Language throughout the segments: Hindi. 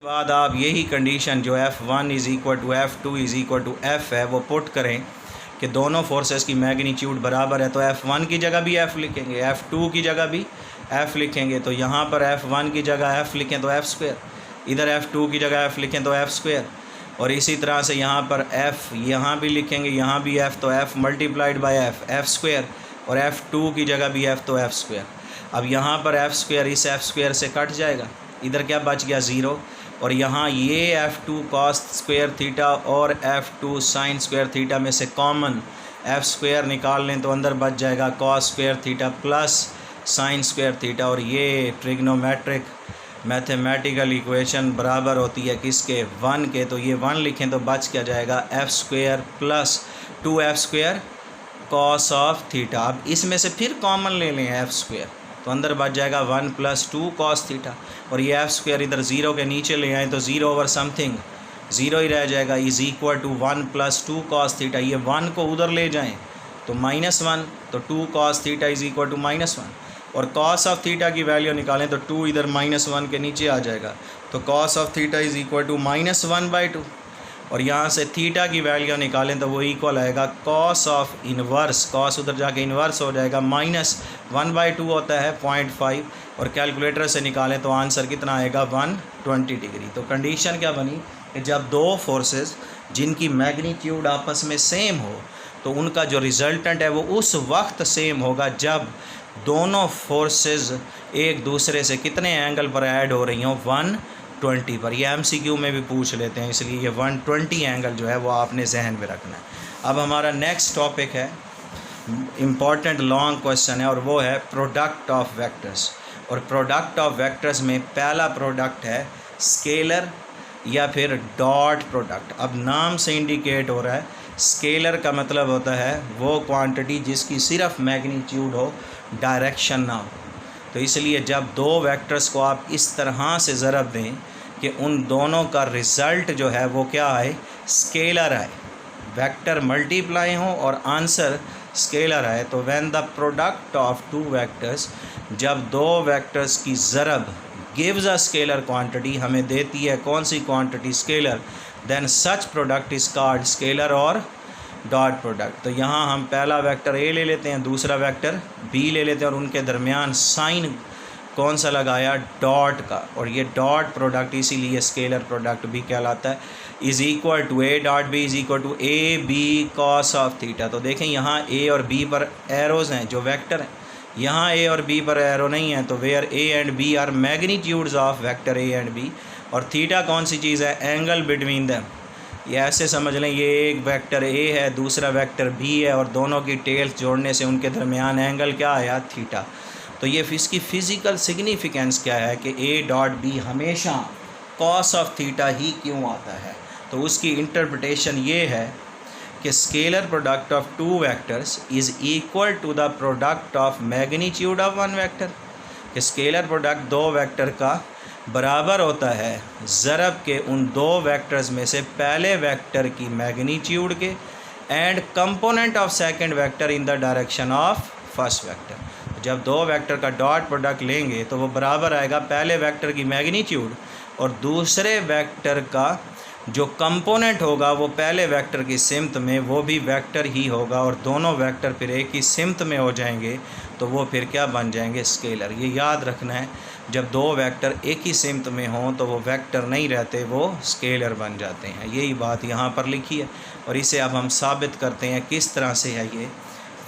बाद आप यही कंडीशन जो F1 is equal to F2 is equal to F है वो पुट करें कि दोनों फोर्सेस की मैग्नीट्यूड बराबर है, तो F1 की जगह भी F लिखेंगे, F2 की जगह भी F लिखेंगे। तो यहाँ पर F1 की जगह F लिखें तो F स्क्वायर, इधर F2 की जगह F लिखें तो F स्क्वायर, और इसी तरह से यहाँ पर F यहाँ भी लिखेंगे, यहाँ भी F, तो F multiplied by F square, और F2 की जगह भी F तो F स्क्वायर। अब यहाँ पर F स्क्वायर इस F स्क्वायर से कट जाएगा, इधर क्या बच गया 0, और यहाँ ये F2 कॉस स्क्वायर थीटा और F2 साइन स्क्वायर थीटा में से कॉमन F स्क्वायर निकाल लें तो अंदर बच जाएगा cos square theta plus sine square theta, और ये ट्रिग्नोमेट्रिक मैथमेटिकल इक्वेशन बराबर होती है किसके, 1 के। तो ये 1 लिखें तो बच क्या जाएगा F square plus 2F square cos of theta. अब इसमें से फिर कॉमन ले लें F स्क्वायर, तो अंदर बच जाएगा 1 + 2 कॉस थीटा, और ये F स्क्वायर इधर 0 के नीचे ले आए तो 0 ओवर समथिंग 0 ही रह जाएगा, is equal to 1 + 2 cos theta. ये 1 को उधर ले जाएं तो -1, तो 2 cos theta is equal to -1, और कॉस ऑफ थीटा की वैल्यू निकालें तो 2 इधर -1 के नीचे आ जाएगा, तो cos of theta is equal to -1/2, और यहाँ से थीटा की वैल्यू निकालें तो वो इक्वल आएगा कॉस ऑफ इन्वर्स, कॉस उधर जाके इन्वर्स हो जाएगा, -1/2 होता है 0.5, और कैलकुलेटर से निकालें तो आंसर कितना आएगा 120 डिग्री। तो कंडीशन क्या बनी कि जब दो फोर्सेस जिनकी मैग्नीट्यूड आपस में सेम हो तो उनका जो रिजल्टेंट है वो उस वक्त सेम होगा जब दोनों फोर्सेस एक दूसरे से कितने एंगल पर ऐड हो रही हों, 120 पर। ये MCQ में भी पूछ लेते हैं, इसलिए ये 120 एंगल जो है वो आपने जहन में रखना है। अब हमारा नेक्स्ट टॉपिक है, इम्पॉर्टेंट लॉन्ग क्वेश्चन है, और वो है प्रोडक्ट ऑफ वेक्टर्स। और प्रोडक्ट ऑफ वेक्टर्स में पहला प्रोडक्ट है स्केलर या फिर डॉट प्रोडक्ट। अब नाम से इंडिकेट हो रहा है, स्केलर का मतलब होता है वो क्वांटिटी जिसकी सिर्फ मैग्नीट्यूड हो, डायरेक्शन ना हो। तो इसलिए जब दो वेक्टर्स को आप इस तरह से ज़रब दें कि उन दोनों का रिज़ल्ट जो है वो क्या आए, स्केलर आए, वेक्टर मल्टीप्लाई हो और आंसर स्केलर आए, तो when the product of two vectors, जब दो वेक्टर्स की ज़रब गिव्स अ स्केलर क्वांटिटी, हमें देती है कौन सी quantity, scalar, then such product is called scalar और डॉट प्रोडक्ट। तो यहाँ हम पहला वेक्टर A ले लेते हैं, दूसरा वेक्टर B ले लेते हैं, और उनके दरमियान साइन कौन सा लगाया, डॉट का, और ये डॉट प्रोडक्ट इसीलिए स्केलर प्रोडक्ट भी कहलाता है। Is equal to A dot B is equal to AB cos of theta. तो देखें यहाँ A और B पर एरोज़ हैं जो वेक्टर हैं, यहाँ A और B पर एरो नहीं है, तो where A and B are magnitudes of vector A and B, और थीटा कौन सी चीज़ है, एंगल बिटवीन देम। ये ऐसे समझ लें, ये एक वेक्टर A है, दूसरा वेक्टर B है, और दोनों की टेल्स जोड़ने से उनके दरमियान एंगल क्या आया, थीटा। तो ये इसकी फ़िज़िकल सिग्निफिकेंस क्या है कि A डॉट B हमेशा कॉस ऑफ थीटा ही क्यों आता है। तो उसकी इंटरप्रिटेशन ये है कि scalar product of two vectors is equal to the product of magnitude of one vector, कि स्केलर प्रोडक्ट दो वेक्टर का बराबर होता है ज़रब के उन दो वेक्टर्स में से पहले वेक्टर की मैग्नीट्यूड के and component of second vector in the direction of first vector. जब दो वेक्टर का डॉट प्रोडक्ट लेंगे तो वो बराबर आएगा पहले वेक्टर की मैग्नीट्यूड और दूसरे वेक्टर का जो कंपोनेंट होगा वो पहले वेक्टर की सिमत में वो भी वेक्टर ही होगा, और दोनों वेक्टर फिर एक ही सिमत में हो जाएंगे तो वो फिर क्या बन जाएंगे, स्केलर। ये याद रखना है, जब दो वेक्टर एक ही सिमत में हों तो वो वेक्टर नहीं रहते, वो स्केलर बन जाते हैं। यही बात यहाँ पर लिखी है, और इसे अब हम साबित करते हैं किस तरह से है ये।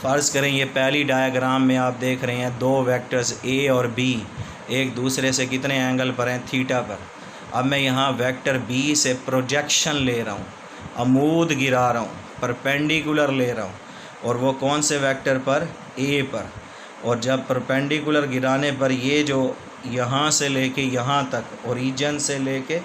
फ़र्ज़ करें ये पहली डायग्राम में आप देख रहे हैं दो वेक्टर्स A और B एक दूसरे से कितने एंगल पर हैं, थीटा पर। अब मैं यहाँ वेक्टर B से प्रोजेक्शन ले रहा हूँ, अमूद गिरा रहा हूँ, परपेंडिकुलर ले रहा हूँ, और वो कौन से वेक्टर पर, A पर। और जब परपेंडिकुलर गिराने पर ये जो यहाँ से लेके यहाँ तक ओरिजिन से लेके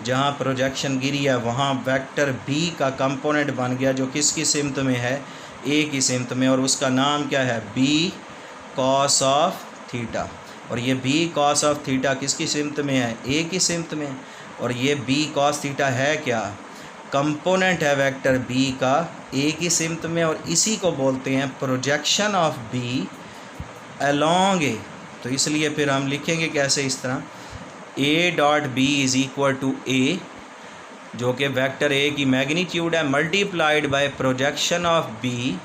जहाँ प्रोजेक्शन गिरी है वहाँ वेक्टर B का कंपोनेंट बन गया जो किसकी सिमत में है, A की सिमत में, और उसका नाम क्या है, B कॉस ऑफ थीटा। और ये B कॉस ऑफ थीटा किसकी सिमत में है, A की सिमत में, और ये B कॉस थीटा है क्या, कंपोनेंट है वेक्टर B का A की सिमत में, और इसी को बोलते हैं projection of B along A। तो इसलिए फिर हम लिखेंगे कैसे, इस तरह A dot B is equal to A, जो कि वेक्टर ए की मैग्नीट्यूड है, multiplied by projection of B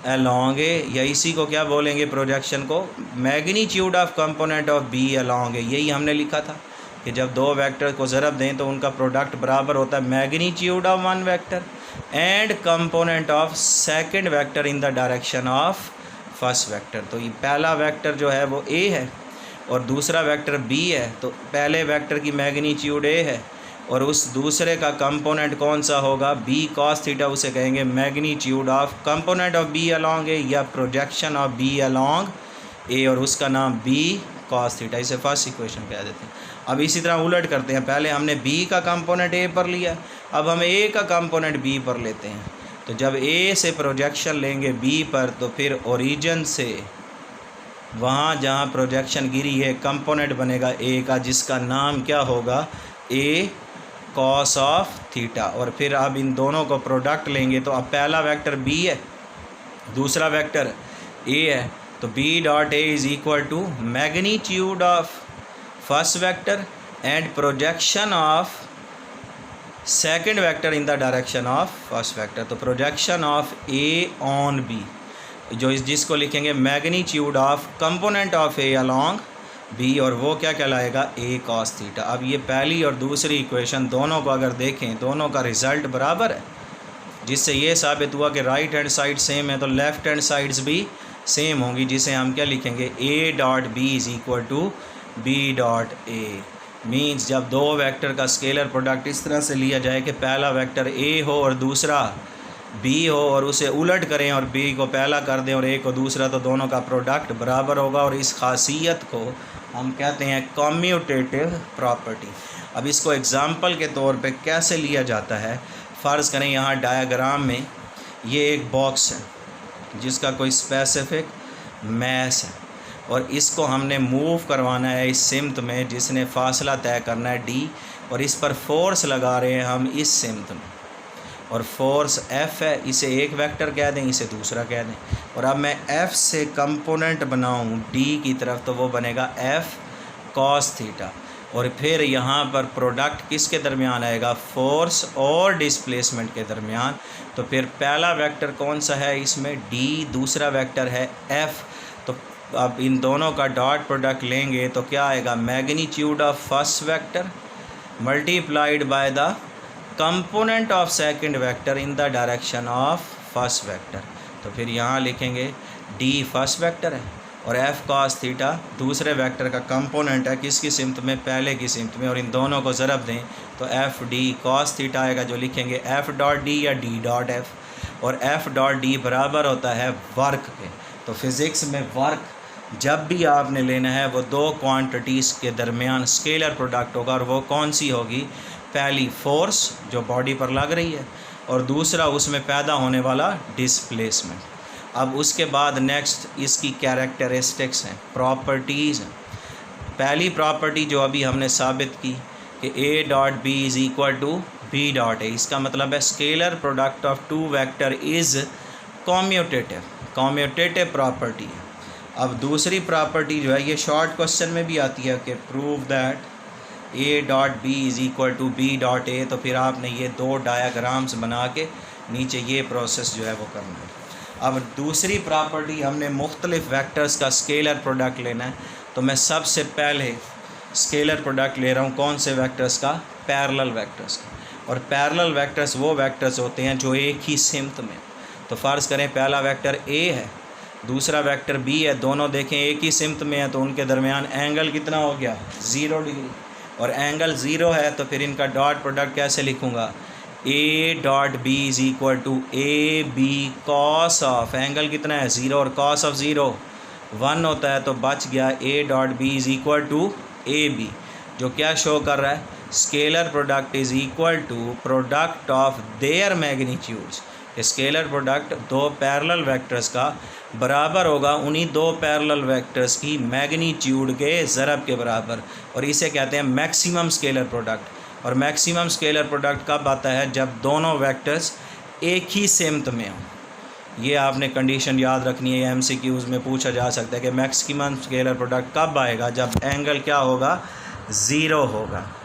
along A, या इसी को क्या बोलेंगे, प्रोजेक्शन को magnitude of component of B along A. यही हमने लिखा था कि जब दो वेक्टर को ज़रब दें तो उनका प्रोडक्ट बराबर होता है magnitude of one vector and component of second vector in the direction of first vector. तो ये पहला वेक्टर जो है वो ए है और दूसरा वेक्टर बी है, तो पहले वेक्टर की मैग्नीट्यूड ए है और उस दूसरे का कंपोनेंट कौन सा होगा, बी कॉस थीटा, उसे कहेंगे magnitude of component of B along A या projection of B along A, और उसका नाम बी कॉस थीटा। इसे फर्स्ट इक्वेशन कह देते हैं। अब इसी तरह उलट करते हैं, पहले हमने बी का कंपोनेंट ए पर लिया, अब हम ए का कंपोनेंट बी पर लेते हैं। तो जब ए से प्रोजेक्शन लेंगे बी पर तो फिर ओरिजिन से वहाँ जहाँ प्रोजेक्शन गिरी है कंपोनेंट बनेगा ए का, जिसका नाम क्या होगा, ए कॉस ऑफ थीटा। और फिर अब इन दोनों को प्रोडक्ट लेंगे तो अब पहला वेक्टर बी है, दूसरा वेक्टर ए है, तो B dot A is equal to magnitude of first vector and projection of second vector in the direction of first vector. तो projection of A on B, जो जिसको लिखेंगे magnitude of component of A along B, और वो क्या कहलाएगा, ए कॉस थीटा। अब ये पहली और दूसरी इक्वेशन दोनों को अगर देखें, दोनों का रिज़ल्ट बराबर है, जिससे ये साबित हुआ कि राइट हैंड साइड सेम है तो लेफ़्ट हैंड साइड्स भी सेम होंगी, जिसे हम क्या लिखेंगे, A dot B is equal to B dot A. Means जब दो वेक्टर का स्केलर प्रोडक्ट इस तरह से लिया जाए कि पहला वेक्टर ए हो और दूसरा बी हो, और उसे उलट करें और बी को पहला कर दें और ए को दूसरा, तो दोनों का प्रोडक्ट बराबर होगा, और इस खासियत को हम कहते हैं कम्यूटेटिव प्रॉपर्टी। अब इसको एग्ज़ाम्पल के तौर पे कैसे लिया जाता है, फ़र्ज़ करें यहाँ डायग्राम में ये एक बॉक्स है जिसका कोई स्पेसिफिक मैस है, और इसको हमने मूव करवाना है इस सिमत में जिसने फासला तय करना है डी, और इस पर फोर्स लगा रहे हैं हम इस सिमत में, और फोर्स एफ़ है, इसे एक वेक्टर कह दें, इसे दूसरा कह दें। और अब मैं एफ़ से कंपोनेंट बनाऊं डी की तरफ, तो वो बनेगा एफ़ कॉस थीटा, और फिर यहाँ पर प्रोडक्ट किसके दरमियान आएगा, फोर्स और डिस्प्लेसमेंट के दरमियान। तो फिर पहला वेक्टर कौन सा है इसमें, डी, दूसरा वेक्टर है एफ़। तो अब इन दोनों का डॉट प्रोडक्ट लेंगे तो क्या आएगा, magnitude of first vector multiplied by the component of second vector in the direction of first vector. तो फिर यहाँ लिखेंगे डी फर्स्ट वेक्टर है और एफ़ कॉस थीटा दूसरे वेक्टर का कंपोनेंट है, किसकी सिमत में, पहले की सिमत में, और इन दोनों को ज़रब दें तो एफ़ डी कॉस थीटा आएगा, जो लिखेंगे एफ़ डॉट डी या डी डॉट एफ़, और एफ़ डॉट डी बराबर होता है वर्क के। तो फिज़िक्स में वर्क जब भी आपने लेना है वो दो क्वांटिटीज़ के दरमियान स्केलर प्रोडक्ट होगा, और वो कौन सी होगी, पहली फोर्स जो बॉडी पर लग रही है, और दूसरा उसमें पैदा होने वाला डिस्प्लेसमेंट। अब उसके बाद नेक्स्ट इसकी कैरेक्टरिस्टिक्स हैं, प्रॉपर्टीज़ हैं। पहली प्रॉपर्टी जो अभी हमने साबित की कि A dot B is equal to B dot A, इसका मतलब है scalar product of two vector is commutative, commutative property है। अब दूसरी प्रॉपर्टी जो है ये शॉर्ट क्वेश्चन में भी आती है कि prove that A dot B is equal to B dot A, तो फिर आपने ये दो डायाग्राम्स बना के नीचे ये प्रोसेस जो है वो करना है। अब दूसरी प्रॉपर्टी हमने मुख्तलिफ वेक्टर्स का स्केलर प्रोडक्ट लेना है, तो मैं सबसे पहले स्केलर प्रोडक्ट ले रहा हूँ कौन से वेक्टर्स का, पैरेलल वेक्टर्स का। और पैरेलल वेक्टर्स वो वेक्टर्स होते हैं जो एक ही सिमत में, तो फ़र्ज़ करें पहला वेक्टर ए है, दूसरा वेक्टर बी है, दोनों देखें एक ही सिमत में है, तो उनके दरमियान एंगल कितना हो गया, 0 डिग्री, और एंगल 0 है, तो फिर इनका डॉट प्रोडक्ट कैसे लिखूँगा, A dot B is equal to A B cos of, angle कितना है 0 और कॉस ऑफ 0 1 होता है, तो बच गया A dot B is equal to A B, जो क्या शो कर रहा है, scalar product is equal to product of their magnitudes. Scalar product दो पैरेलल वेक्टर्स का बराबर होगा उन्हीं दो पैरेलल वेक्टर्स की मैग्नीट्यूड के ज़रब के बराबर, और इसे कहते हैं मैक्सिमम स्केलर प्रोडक्ट। और मैक्सिमम स्केलर प्रोडक्ट कब आता है, जब दोनों वेक्टर्स एक ही सिमत में हों। ये आपने कंडीशन याद रखनी है, MCQs में पूछा जा सकता है कि मैक्सिमम स्केलर प्रोडक्ट कब आएगा, जब एंगल क्या होगा ज़ीरो होगा।